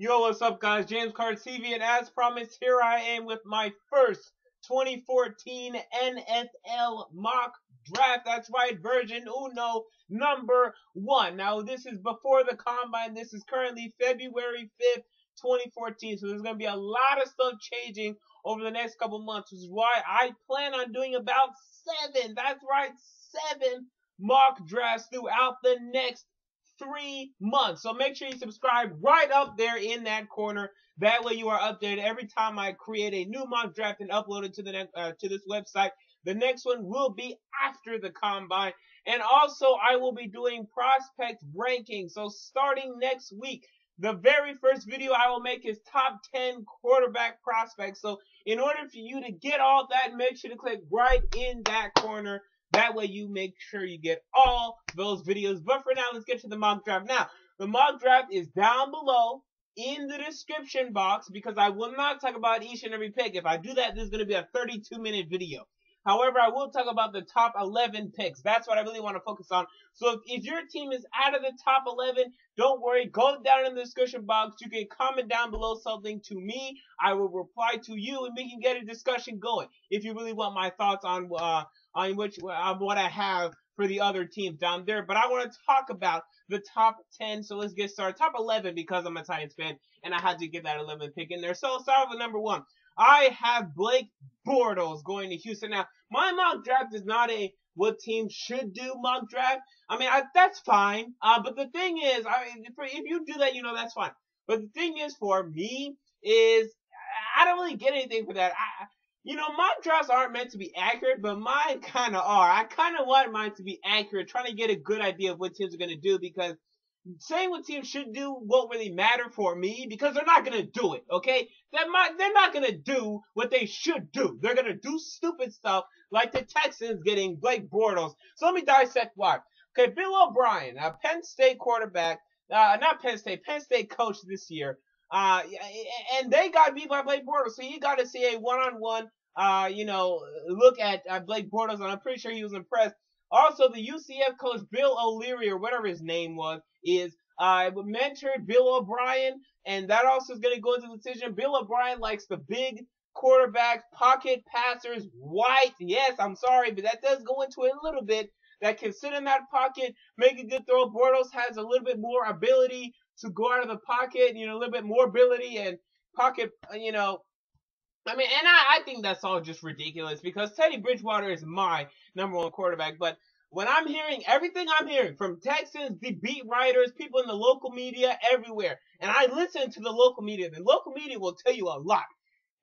Yo, what's up, guys? James Carr TV, and as promised, here I am with my first 2014 NFL mock draft. That's right, version uno, number one. Now, this is before the combine. This is currently February 5th, 2014. So there's going to be a lot of stuff changing over the next couple months, which is why I plan on doing about 7. That's right, 7 mock drafts throughout the next 3 months. So make sure you subscribe right up there in that corner. That way you are updated every time I create a new mock draft and upload it to this website. The next one will be after the combine. And also I will be doing prospect rankings. So starting next week, the very first video I will make is top 10 quarterback prospects. So in order for you to get all that, make sure to click right in that corner. That way you make sure you get all those videos. But for now, let's get to the mock draft. Now, the mock draft is down below in the description box because I will not talk about each and every pick. If I do that, this is going to be a 32-minute video. However, I will talk about the top 11 picks. That's what I really want to focus on. So if your team is out of the top 11, don't worry. Go down in the description box. You can comment down below something to me. I will reply to you, and we can get a discussion going. If you really want my thoughts on what I have for the other teams down there. But I want to talk about the top 10. So let's get started. Top 11 because I'm a Titans fan, and I had to get that 11th pick in there. So let's start with number 1. I have Blake Bortles going to Houston. Now, my mock draft is not a what teams should do mock draft. I mean, that's fine. But the thing is, if you do that, that's fine. But the thing is, for me, is I don't really get anything for that. Mock drafts aren't meant to be accurate, but mine kind of are. I kind of want mine to be accurate, trying to get a good idea of what teams are going to do, because saying what teams should do won't really matter for me because they're not going to do it, okay? They're not going to do what they should do. They're going to do stupid stuff like the Texans getting Blake Bortles. So let me dissect why. Okay, Bill O'Brien, a Penn State quarterback, Penn State coach this year, and they got beat by Blake Bortles. So you got to see a one-on-one, look at Blake Bortles, and I'm pretty sure he was impressed. Also, the UCF coach, Bill O'Leary, or whatever his name was, mentored Bill O'Brien, and that also is going to go into the decision. Bill O'Brien likes the big quarterbacks, pocket passers, white. Yes, I'm sorry, but that does go into it a little bit. That can sit in that pocket, make a good throw. Bortles has a little bit more ability to go out of the pocket, a little bit more ability and pocket, I think that's all just ridiculous because Teddy Bridgewater is my number 1 quarterback. But when I'm hearing everything I'm hearing from Texans, the beat writers, people in the local media, everywhere, and I listen to the local media will tell you a lot.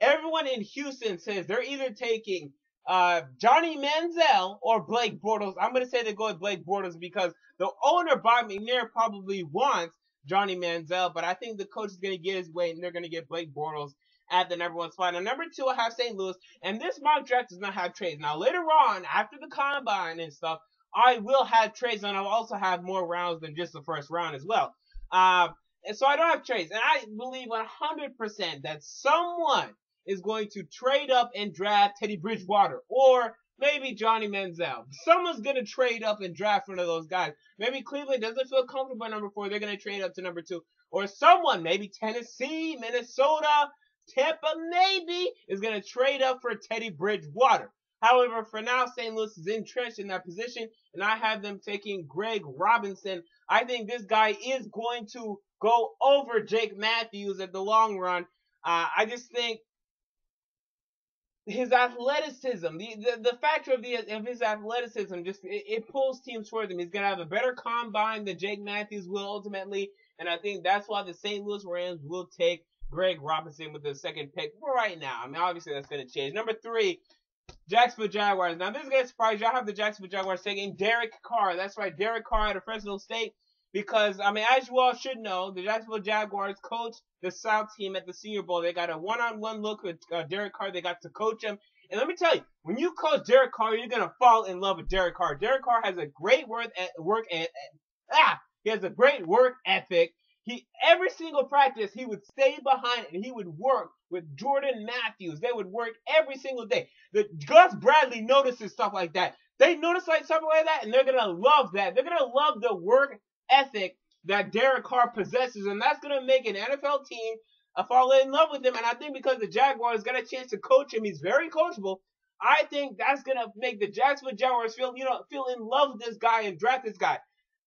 Everyone in Houston says they're either taking Johnny Manziel or Blake Bortles. I'm going to say they go with Blake Bortles because the owner, Bob McNair, probably wants Johnny Manziel, but I think the coach is going to get his way, and they're going to get Blake Bortles at the number 1 spot. Now, number 2, I have St. Louis, and this mock draft does not have trades. Now, later on, after the combine and stuff, I will have trades, and I'll also have more rounds than just the first round as well. And so I don't have trades, and I believe 100% that someone is going to trade up and draft Teddy Bridgewater, or maybe Johnny Manziel. Someone's going to trade up and draft one of those guys. Maybe Cleveland doesn't feel comfortable at number 4. They're going to trade up to number 2. Or someone, maybe Tennessee, Minnesota, Tampa, maybe, is going to trade up for Teddy Bridgewater. However, for now, St. Louis is entrenched in that position, and I have them taking Greg Robinson. I think this guy is going to go over Jake Matthews at the long run. I just think his athleticism, the factor of his athleticism, just it pulls teams toward him. He's gonna have a better combine than Jake Matthews will ultimately, and I think that's why the St. Louis Rams will take Greg Robinson with the 2nd pick for right now. I mean, obviously that's gonna change. Number 3, Jacksonville Jaguars. Now this is gonna surprise you. I have the Jacksonville Jaguars taking Derek Carr. That's right, Derek Carr out of Fresno State. Because, as you all should know, the Jacksonville Jaguars coached the South team at the Senior Bowl. They got a one-on-one look with Derek Carr. They got to coach him. And let me tell you, when you coach Derek Carr, you're going to fall in love with Derek Carr. Derek Carr has a great he has a great work ethic. Every single practice, he would stay behind and he would work with Jordan Matthews. They would work every single day. Gus Bradley notices stuff like that. They notice something like that, and they're going to love that. They're going to love the work ethic that Derek Carr possesses, and that's going to make an NFL team fall in love with him. And I think because the Jaguars got a chance to coach him, he's very coachable. I think that's going to make the Jacksonville Jaguars feel in love with this guy and draft this guy.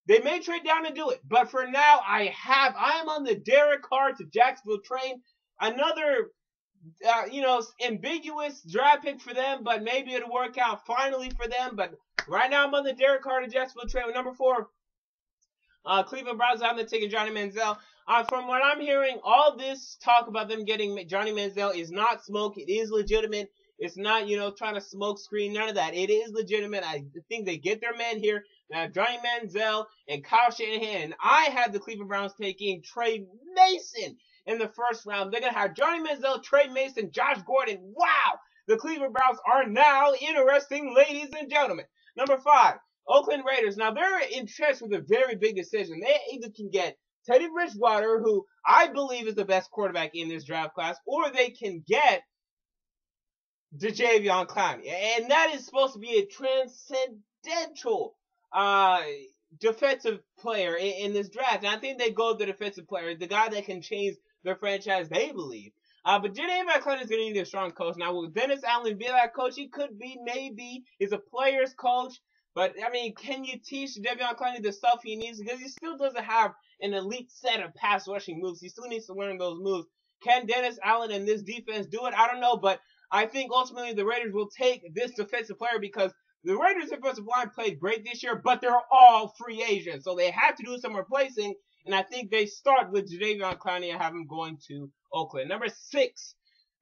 They may trade down and do it, but for now, I am on the Derek Carr to Jacksonville train. Another, ambiguous draft pick for them, but maybe it'll work out finally for them. But right now, I'm on the Derek Carr to Jacksonville train. With number 4, Cleveland Browns have them taking Johnny Manziel. From what I'm hearing, all this talk about them getting Johnny Manziel is not smoke. It is legitimate. It's not, trying to smoke screen. None of that. It is legitimate. I think they get their man here. Now, Johnny Manziel and Kyle Shanahan. And I had the Cleveland Browns taking Trey Mason in the first round. They're going to have Johnny Manziel, Trey Mason, Josh Gordon. Wow! The Cleveland Browns are now interesting, ladies and gentlemen. Number 5, Oakland Raiders. Now, they're entrenched with a very big decision. They either can get Teddy Bridgewater, who I believe is the best quarterback in this draft class, or they can get Jadeveon Clowney. And that is supposed to be a transcendental defensive player in this draft. And I think they go with the defensive player, the guy that can change their franchise, they believe. But Jadeveon Clowney is going to need a strong coach. Now, will Dennis Allen be that coach? He could be, maybe. He's a player's coach. But, can you teach Jadeveon Clowney the stuff he needs? Because he still doesn't have an elite set of pass rushing moves. He still needs to learn those moves. Can Dennis Allen and this defense do it? I don't know. But I think ultimately the Raiders will take this defensive player because the Raiders' defensive line played great this year, but they're all free agents. So they have to do some replacing. And I think they start with Jadeveon Clowney and have him going to Oakland. Number 6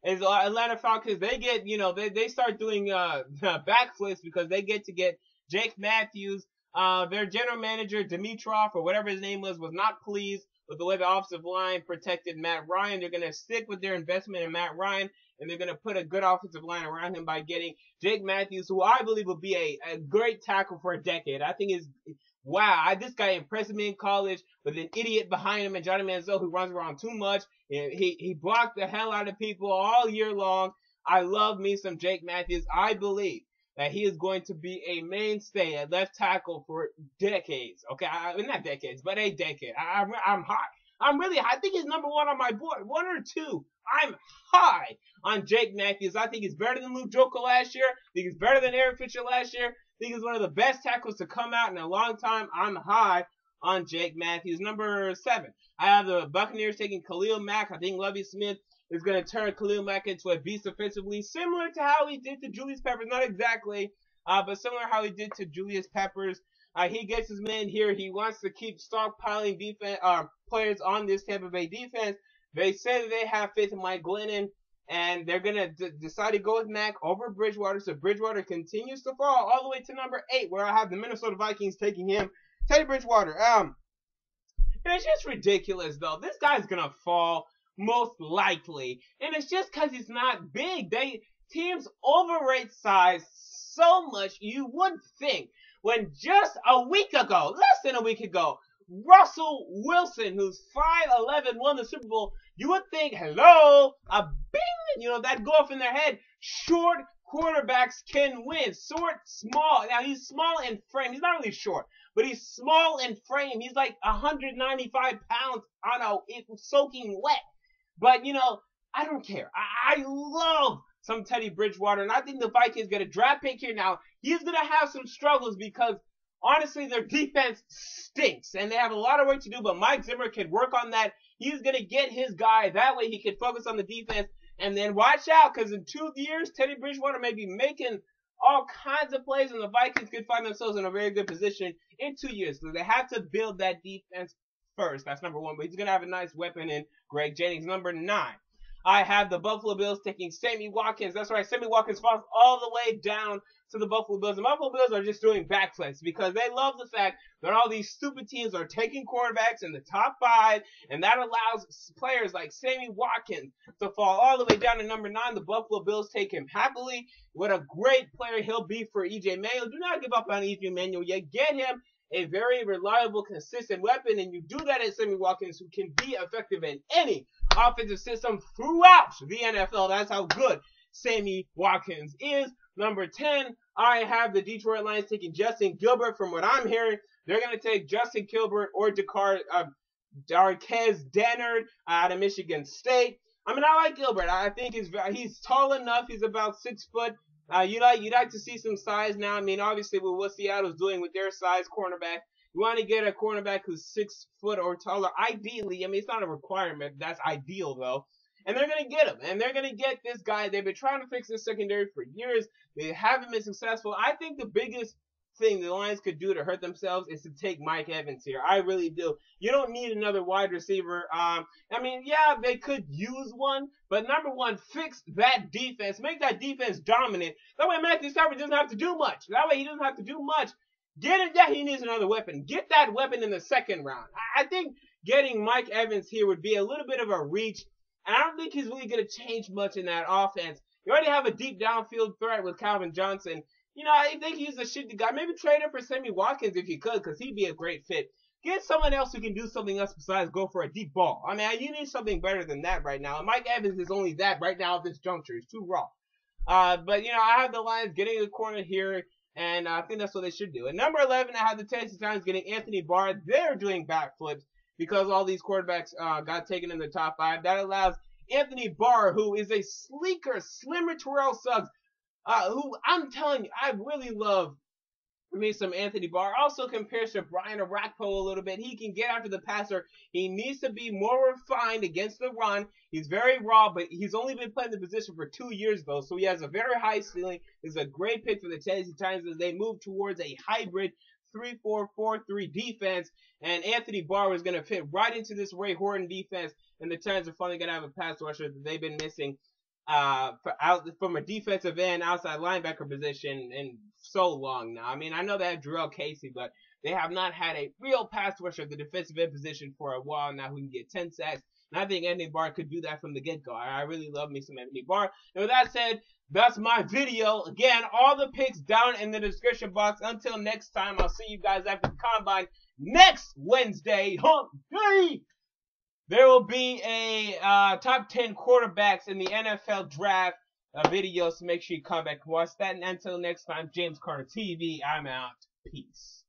is Atlanta Falcons. They get, they start doing backflips because they get to get Jake Matthews. Their general manager, Dimitrov, or whatever his name was not pleased with the way the offensive line protected Matt Ryan. They're going to stick with their investment in Matt Ryan, and they're going to put a good offensive line around him by getting Jake Matthews, who I believe will be a great tackle for a decade. I think this guy impressed me in college with an idiot behind him and Johnny Manziel who runs around too much. He blocked the hell out of people all year long. I love me some Jake Matthews. I believe that he is going to be a mainstay at left tackle for decades. Okay, not decades, but a decade. I'm high. I'm really high. I think he's number 1 on my board. 1 or 2. I'm high on Jake Matthews. I think he's better than Luke Joker last year. I think he's better than Eric Fisher last year. I think he's one of the best tackles to come out in a long time. I'm high on Jake Matthews. Number 7, I have the Buccaneers taking Khalil Mack. I think Lovie Smith is going to turn Khalil Mack into a beast offensively, similar to how he did to Julius Peppers. Not exactly, but similar to how he did to Julius Peppers. He gets his men here. He wants to keep stockpiling players on this Tampa Bay defense. They say that they have faith in Mike Glennon, and they're going to decide to go with Mack over Bridgewater. So Bridgewater continues to fall all the way to number 8, where I have the Minnesota Vikings taking him. Teddy Bridgewater. It's just ridiculous, though. This guy's going to fall most likely. And it's just because he's not big. Teams overrate size so much, you would think. When just a week ago, less than a week ago, Russell Wilson, who's 5'11", won the Super Bowl, you would think, hello, a bing, that'd go off in their head. Short quarterbacks can win. Short, small. Now, he's small in frame. He's not really short, but he's small in frame. He's like 195 pounds on soaking wet. But, I don't care. I love some Teddy Bridgewater, and I think the Vikings get a draft pick here. Now, he's going to have some struggles because, honestly, their defense stinks, and they have a lot of work to do, but Mike Zimmer can work on that. He's going to get his guy. That way he can focus on the defense, and then watch out, because in 2 years, Teddy Bridgewater may be making all kinds of plays, and the Vikings could find themselves in a very good position in 2 years. So they have to build that defense first. That's number 1, but he's going to have a nice weapon in Greg Jennings. Number 9. I have the Buffalo Bills taking Sammy Watkins. That's right, Sammy Watkins falls all the way down to the Buffalo Bills. The Buffalo Bills are just doing backflips because they love the fact that all these stupid teams are taking quarterbacks in the top 5, and that allows players like Sammy Watkins to fall all the way down to number 9. The Buffalo Bills take him happily. What a great player he'll be for E.J. Manuel. Do not give up on E.J. Manuel yet. Get him a very reliable, consistent weapon, and you do that at Sammy Watkins, who can be effective in any offensive system throughout the NFL. That's how good Sammy Watkins is. Number 10, I have the Detroit Lions taking Justin Gilbert. From what I'm hearing, they're going to take Justin Gilbert or Darquez Dennard out of Michigan State. I mean, I like Gilbert. I think he's tall enough. He's about 6 foot. You'd like to see some size now. I mean, obviously, with what Seattle's doing with their size cornerback, you want to get a cornerback who's 6 foot or taller. Ideally, I mean, it's not a requirement. That's ideal, though. And they're going to get him. And they're going to get this guy. They've been trying to fix this secondary for years. They haven't been successful. I think the biggest thing the Lions could do to hurt themselves is to take Mike Evans here. I really do. You don't need another wide receiver. I mean, yeah, they could use one, but number one, fix that defense. Make that defense dominant. That way Matthew Stafford doesn't have to do much. That way he doesn't have to do much. Get it? Yeah, he needs another weapon. Get that weapon in the second round. I think getting Mike Evans here would be a little bit of a reach, and I don't think he's really going to change much in that offense. You already have a deep downfield threat with Calvin Johnson. You know, I think he's a shitty guy. Maybe trade him for Sammy Watkins if you could, because he'd be a great fit. Get someone else who can do something else besides go for a deep ball. I mean, you need something better than that right now. And Mike Evans is only that right now at this juncture. He's too raw. But, you know, I have the Lions getting a corner here, and I think that's what they should do. At number 11, I have the Tennessee Titans getting Anthony Barr. They're doing backflips because all these quarterbacks got taken in the top 5. That allows Anthony Barr, who is a sleeker, slimmer Terrell Suggs, who I'm telling you, I really love me some Anthony Barr. Also compares to Brian Orakpo a little bit. He can get after the passer. He needs to be more refined against the run. He's very raw, but he's only been playing the position for 2 years, though, so he has a very high ceiling. This is a great pick for the Tennessee Titans as they move towards a hybrid 3-4-4-3 defense, and Anthony Barr is going to fit right into this Ray Horton defense, and the Titans are finally going to have a pass rusher that they've been missing from a defensive end, outside linebacker position in so long now. I mean, I know they have Jarrell Casey, but they have not had a real pass rusher at the defensive end position for a while now who can get 10 sacks. And I think Anthony Barr could do that from the get-go. I really love me some Anthony Barr. And with that said, that's my video. Again, all the picks down in the description box. Until next time, I'll see you guys after the Combine next Wednesday. Hump Day! There will be a top 10 quarterbacks in the NFL draft video, so make sure you come back and watch that. And until next time, James Carter TV, I'm out. Peace.